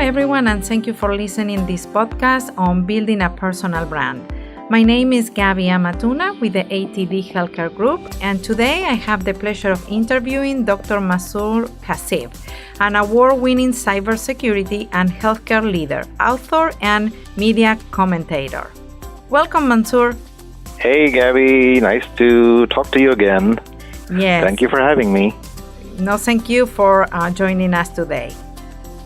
everyone, and thank you for listening this podcast on building a personal brand. My name is Gaby Ammatuna with the ATD Healthcare Group, and today I have the pleasure of interviewing Dr. Mansur Hasib, an award-winning cybersecurity and healthcare leader, author, and media commentator. Welcome, Mansur. Hey, Gaby. Nice to talk to you again. Yes. Thank you for having me. No, thank you for joining us today.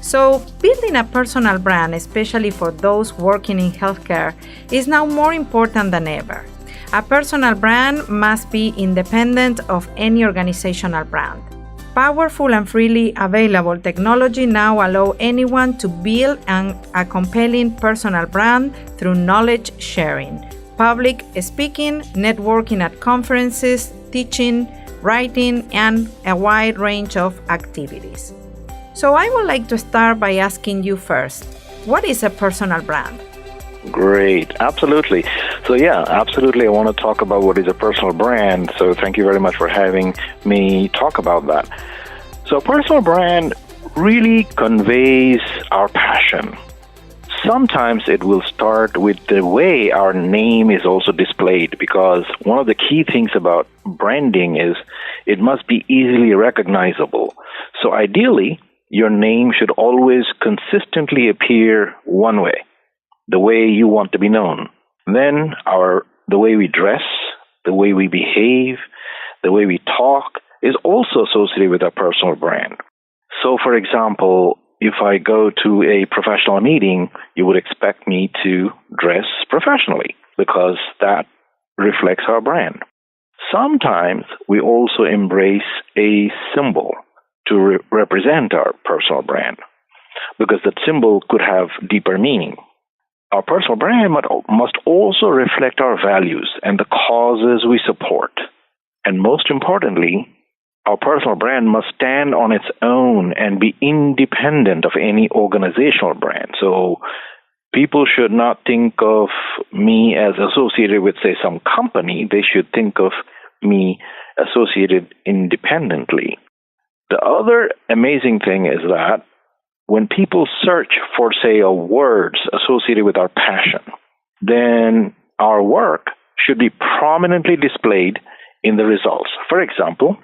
So, building a personal brand, especially for those working in healthcare, is now more important than ever. A personal brand must be independent of any organizational brand. Powerful and freely available technology now allow anyone to build a compelling personal brand through knowledge sharing, public speaking, networking at conferences, teaching, writing, and a wide range of activities. So I would like to start by asking you first, what is a personal brand? Great. Absolutely. So absolutely. I want to talk about what is a personal brand. So thank you very much for having me talk about that. So a personal brand really conveys our passion. Sometimes it will start with the way our name is also displayed, because one of the key things about branding is it must be easily recognizable. So ideally, your name should always consistently appear one way, the way you want to be known. Then the way we dress, the way we behave, the way we talk is also associated with our personal brand. So, for example, if I go to a professional meeting, you would expect me to dress professionally because that reflects our brand. Sometimes we also embrace a symbol to represent our personal brand, because that symbol could have deeper meaning. Our personal brand must also reflect our values and the causes we support. And most importantly, our personal brand must stand on its own and be independent of any organizational brand. So people should not think of me as associated with, say, some company. They should think of me associated independently. The other amazing thing is that when people search for, say, words associated with our passion, then our work should be prominently displayed in the results. For example,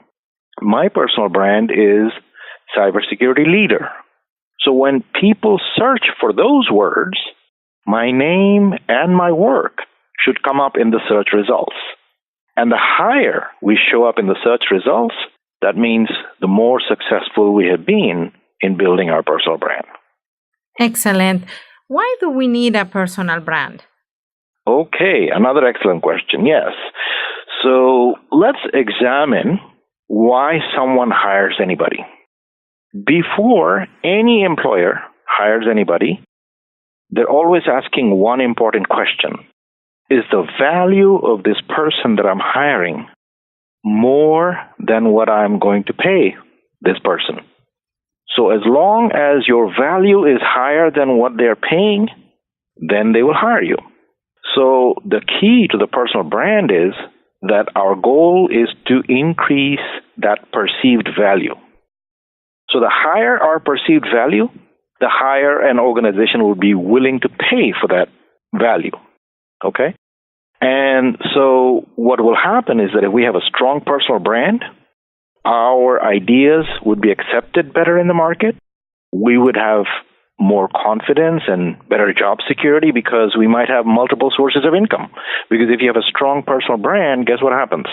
my personal brand is cybersecurity leader. So when people search for those words, my name and my work should come up in the search results. And the higher we show up in the search results, that means the more successful we have been in building our personal brand. Excellent. Why do we need a personal brand? Okay, another excellent question. Yes. So let's examine why someone hires anybody. Before any employer hires anybody, they're always asking one important question. Is the value of this person that I'm hiring more than what I'm going to pay this person? So as long as your value is higher than what they're paying, then they will hire you. So the key to the personal brand is that our goal is to increase that perceived value. So the higher our perceived value, the higher an organization will be willing to pay for that value. Okay? And so what will happen is that if we have a strong personal brand, our ideas would be accepted better in the market. We would have more confidence and better job security because we might have multiple sources of income. Because if you have a strong personal brand, guess what happens?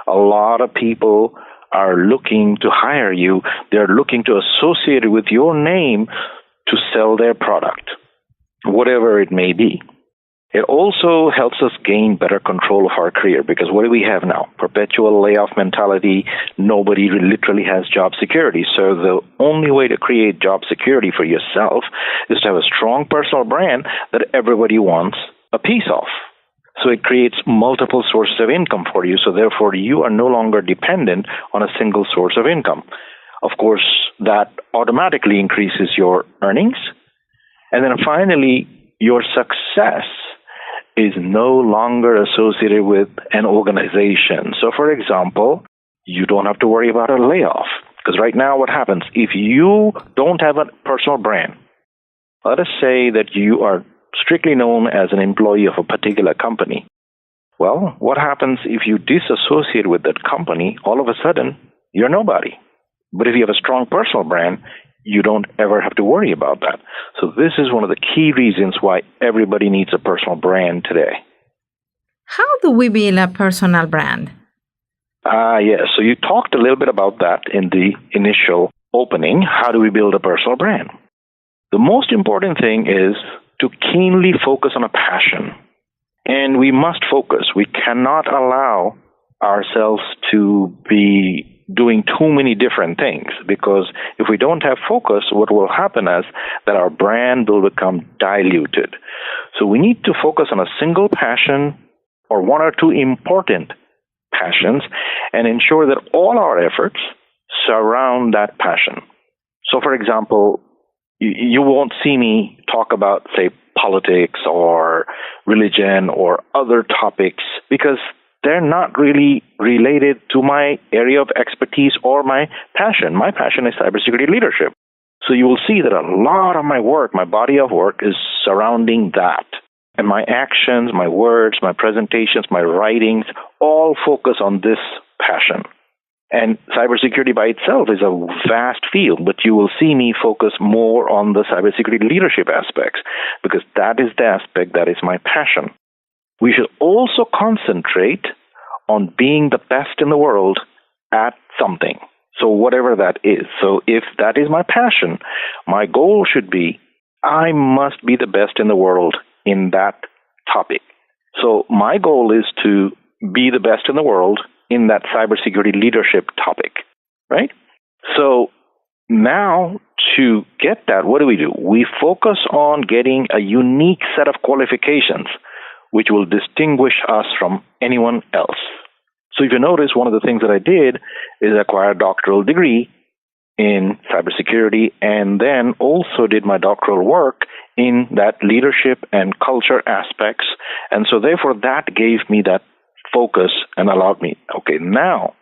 A lot of people are looking to hire you. They're looking to associate it with your name to sell their product, whatever it may be. It also helps us gain better control of our career, because what do we have now? Perpetual layoff mentality. Nobody literally has job security. So the only way to create job security for yourself is to have a strong personal brand that everybody wants a piece of. So it creates multiple sources of income for you. So therefore, you are no longer dependent on a single source of income. Of course, that automatically increases your earnings. And then finally, your success is no longer associated with an organization. So, for example, you don't have to worry about a layoff. Because right now what happens, if you don't have a personal brand, Let us say that you are strictly known as an employee of a particular company. Well, what happens if you disassociate with that company? All of a sudden, you're nobody. But if you have a strong personal brand, you don't ever have to worry about that. So this is one of the key reasons why everybody needs a personal brand today. How do we build a personal brand? Yes. So you talked a little bit about that in the initial opening. How do we build a personal brand? The most important thing is to keenly focus on a passion. And we must focus. We cannot allow ourselves to be doing too many different things, because if we don't have focus, what will happen is that our brand will become diluted. So we need to focus on a single passion or one or two important passions and ensure that all our efforts surround that passion. So, for example, you won't see me talk about, say, politics or religion or other topics because they're not really related to my area of expertise or my passion. My passion is cybersecurity leadership. So you will see that a lot of my work, my body of work, is surrounding that. And my actions, my words, my presentations, my writings, all focus on this passion. And cybersecurity by itself is a vast field, but you will see me focus more on the cybersecurity leadership aspects because that is the aspect that is my passion. We should also concentrate on being the best in the world at something. So whatever that is. So if that is my passion, my goal should be, I must be the best in the world in that topic. So my goal is to be the best in the world in that cybersecurity leadership topic, right? So now to get that, what do? We focus on getting a unique set of qualifications which will distinguish us from anyone else. So if you notice, one of the things that I did is acquire a doctoral degree in cybersecurity and then also did my doctoral work in that leadership and culture aspects. And so therefore that gave me that focus and allowed me, okay, now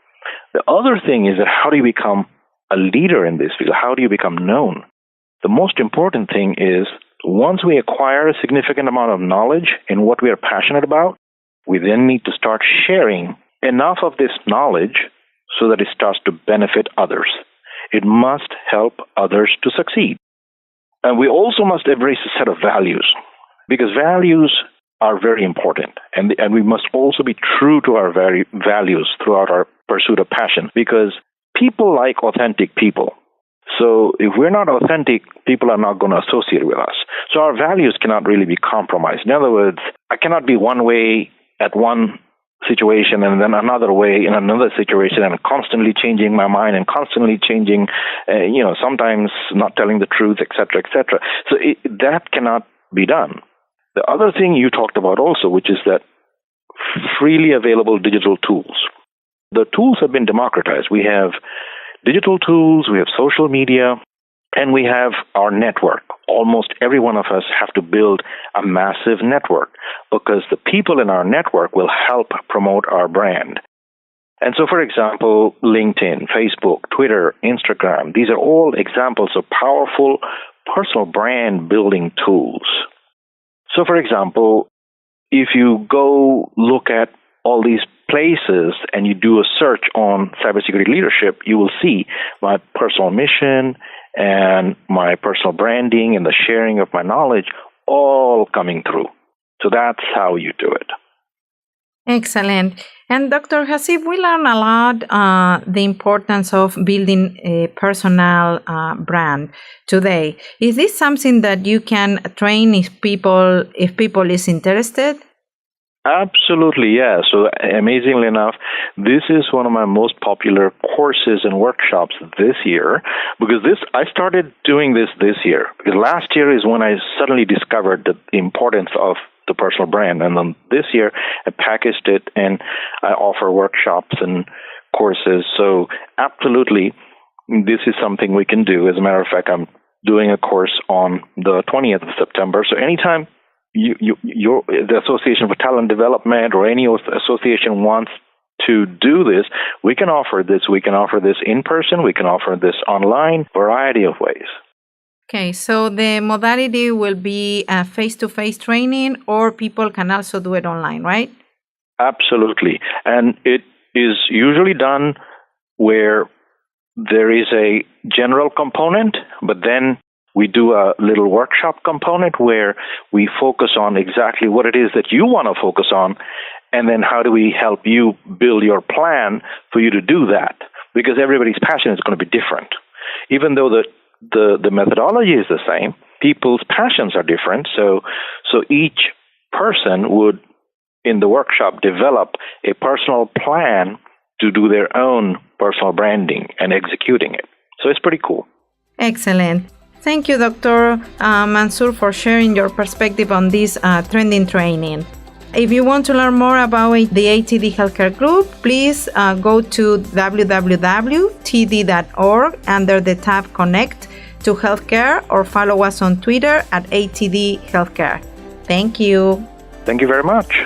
the other thing is that how do you become a leader in this field? How do you become known? The most important thing is once we acquire a significant amount of knowledge in what we are passionate about, we then need to start sharing enough of this knowledge so that it starts to benefit others. It must help others to succeed. And we also must embrace a set of values, because values are very important. And we must also be true to our values throughout our pursuit of passion, because people like authentic people. So if we're not authentic, people are not going to associate with us. So our values cannot really be compromised. In other words, I cannot be one way at one situation and then another way in another situation and constantly changing my mind and constantly changing, sometimes not telling the truth, etc., etc. So that cannot be done. The other thing you talked about also, which is that freely available digital tools. The tools have been democratized. We have digital tools, we have social media, and we have our network. Almost every one of us have to build a massive network because the people in our network will help promote our brand. And so, for example, LinkedIn, Facebook, Twitter, Instagram, these are all examples of powerful personal brand building tools. So, for example, if you go look at all these places and you do a search on cybersecurity leadership, you will see my personal mission and my personal branding and the sharing of my knowledge all coming through. So that's how you do it. Excellent. And Dr. Hasib, we learn a lot the importance of building a personal brand today. Is this something that you can train if people is interested? Absolutely, yeah. So amazingly enough, this is one of my most popular courses and workshops this year because I started doing this year. Because last year is when I suddenly discovered the importance of the personal brand. And then this year I packaged it and I offer workshops and courses. So absolutely, this is something we can do. As a matter of fact, I'm doing a course on the 20th of September. So anytime the Association for Talent Development or any association wants to do this, we can offer this. We can offer this in person. We can offer this online, variety of ways. Okay, so the modality will be face-to-face training, or people can also do it online, right? Absolutely. And it is usually done where there is a general component, but then we do a little workshop component where we focus on exactly what it is that you want to focus on, and then how do we help you build your plan for you to do that? Because everybody's passion is going to be different. Even though the methodology is the same, people's passions are different. So each person would, in the workshop, develop a personal plan to do their own personal branding and executing it. So it's pretty cool. Excellent. Thank you, Dr. Mansur, for sharing your perspective on this trending training. If you want to learn more about the ATD Healthcare Group, please go to www.td.org under the tab Connect to Healthcare, or follow us on Twitter at ATD Healthcare. Thank you. Thank you very much.